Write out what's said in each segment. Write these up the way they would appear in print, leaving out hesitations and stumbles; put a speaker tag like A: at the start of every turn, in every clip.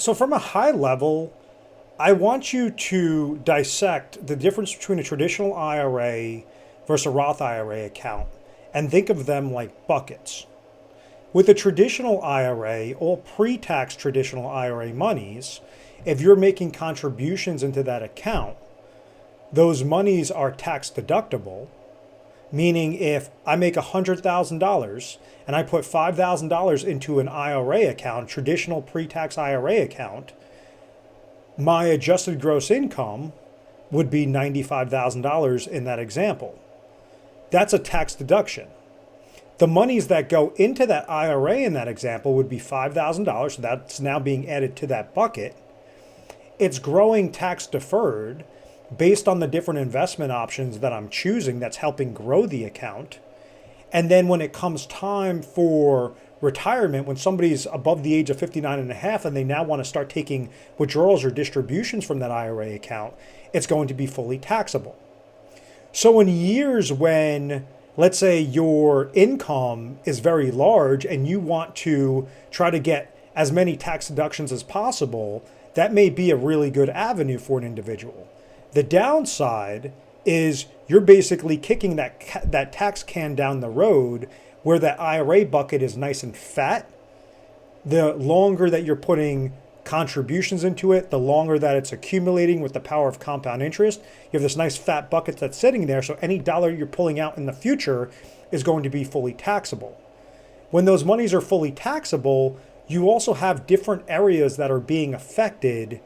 A: So, from a high level, I want you to dissect the difference between a traditional IRA versus a Roth IRA account and think of them like buckets. With a traditional IRA, all pre tax traditional IRA monies, if you're making contributions into that account, those monies are tax deductible, meaning if I make $100,000 and I put $5,000 into an IRA account, traditional pre tax IRA account, my adjusted gross income would be $95,000 in that example. That's a tax deduction. The monies that go into that IRA in that example would be $5,000, so that's now being added to that bucket. It's growing tax deferred based on the different investment options that I'm choosing that's helping grow the account. And then when it comes time for retirement, when somebody's above the age of 59 and a half and they now want to start taking withdrawals or distributions from that IRA account, it's going to be fully taxable. So in years when, let's say, your income is very large and you want to try to get as many tax deductions as possible, that may be a really good avenue for an individual. The downside is you're basically kicking that tax can down the road where that IRA bucket is nice and fat. The longer that you're putting contributions into it, the longer that it's accumulating with the power of compound interest. You have this nice fat bucket that's sitting there, so any dollar you're pulling out in the future is going to be fully taxable. When those monies are fully taxable, you also have different areas that are being affected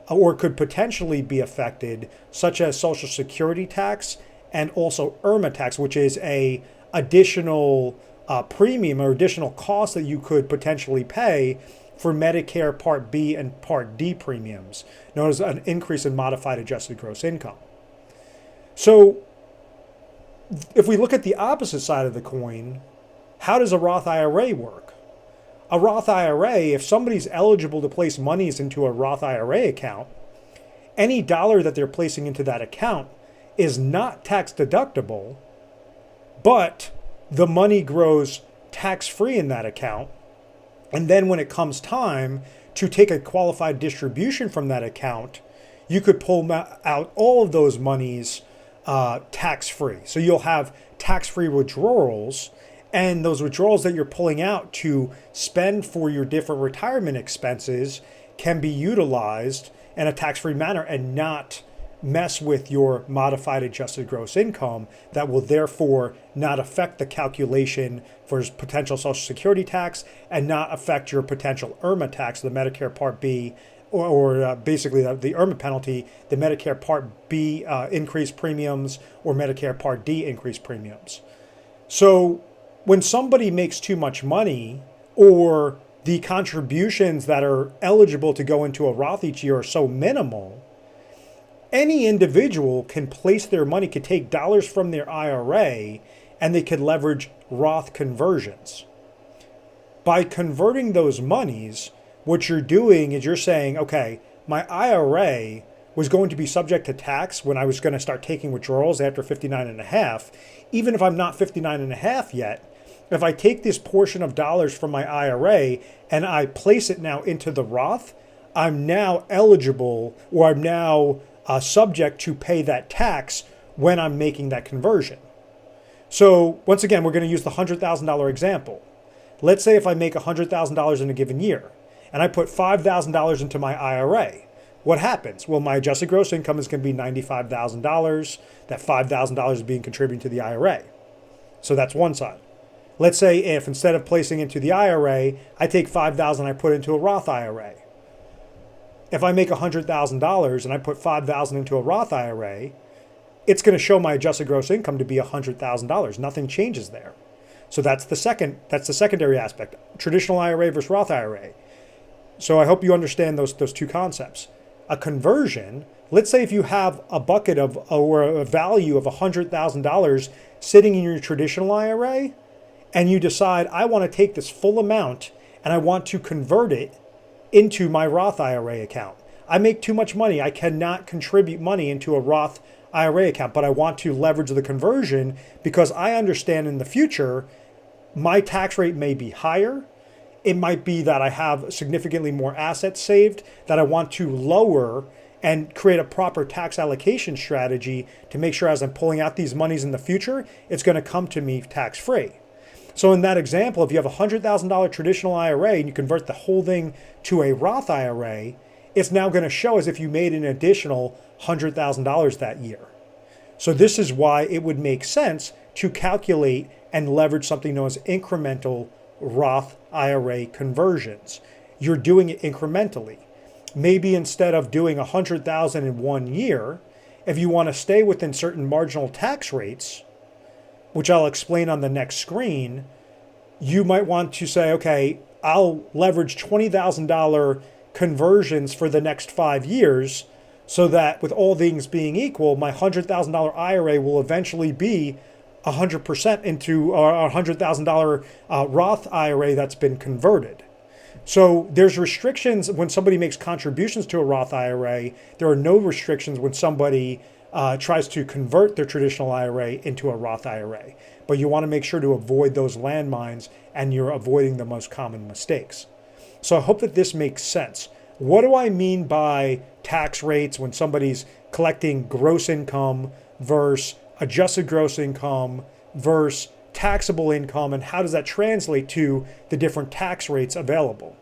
A: or could potentially be affected, such as Social Security tax and also IRMA tax, which is a additional premium or additional cost that you could potentially pay for Medicare Part B and Part D premiums, known as an increase in modified adjusted gross income. So if we look at the opposite side of the coin, how does a Roth IRA work? A Roth IRA, if somebody's eligible to place monies into a Roth IRA account, any dollar that they're placing into that account is not tax deductible, but the money grows tax-free in that account. And then when it comes time to take a qualified distribution from that account, you could pull out all of those monies tax-free. So you'll have tax-free withdrawals, and those withdrawals that you're pulling out to spend for your different retirement expenses can be utilized in a tax-free manner and not mess with your modified adjusted gross income. That will therefore not affect the calculation for potential Social Security tax and not affect your potential IRMA tax, the Medicare Part B, or basically the IRMA penalty, the Medicare Part B increased premiums or Medicare Part D increased premiums. So when somebody makes too much money or the contributions that are eligible to go into a Roth each year are so minimal, any individual can place their money, could take dollars from their IRA, and they could leverage Roth conversions. By converting those monies, what you're doing is you're saying, okay, my IRA was going to be subject to tax when I was going to start taking withdrawals after 59 and a half. Even if I'm not 59 and a half yet, if I take this portion of dollars from my IRA and I place it now into the Roth, I'm now eligible, or I'm now subject to pay that tax when I'm making that conversion. So once again, we're going to use the $100,000 example. Let's say if I make $100,000 in a given year and I put $5,000 into my IRA, what happens? Well, my adjusted gross income is going to be $95,000. That $5,000 is being contributed to the IRA. So that's one side. Let's say if instead of placing into the IRA, I take $5,000 and I put into a Roth IRA. If I make $100,000 and I put $5,000 into a Roth IRA, it's going to show my adjusted gross income to be $100,000. Nothing changes there. So that's the secondary aspect. Traditional IRA versus Roth IRA. So I hope you understand those two concepts. A conversion, let's say if you have a bucket of or a value of $100,000 sitting in your traditional IRA, and you decide I want to take this full amount and I want to convert it into my Roth IRA account. I make too much money. I cannot contribute money into a Roth IRA account, but I want to leverage the conversion because I understand in the future my tax rate may be higher It might be that I have significantly more assets saved that I want to lower and create a proper tax allocation strategy to make sure as I'm pulling out these monies in the future, it's going to come to me tax free. So in that example, if you have a $100,000 traditional IRA and you convert the whole thing to a Roth IRA, it's now going to show as if you made an additional $100,000 that year. So this is why it would make sense to calculate and leverage something known as incremental Roth IRA conversions. You're doing it incrementally. Maybe instead of doing $100,000 in 1 year, if you want to stay within certain marginal tax rates, which I'll explain on the next screen, you might want to say, okay, I'll leverage $20,000 conversions for the next 5 years so that with all things being equal, my $100,000 IRA will eventually be 100% into a $100,000 Roth IRA that's been converted. So there's restrictions when somebody makes contributions to a Roth IRA. There are no restrictions when somebody tries to convert their traditional IRA into a Roth IRA. But you want to make sure to avoid those landmines and you're avoiding the most common mistakes. So I hope that this makes sense. What do I mean by tax rates when somebody's collecting gross income versus adjusted gross income versus taxable income, and how does that translate to the different tax rates available?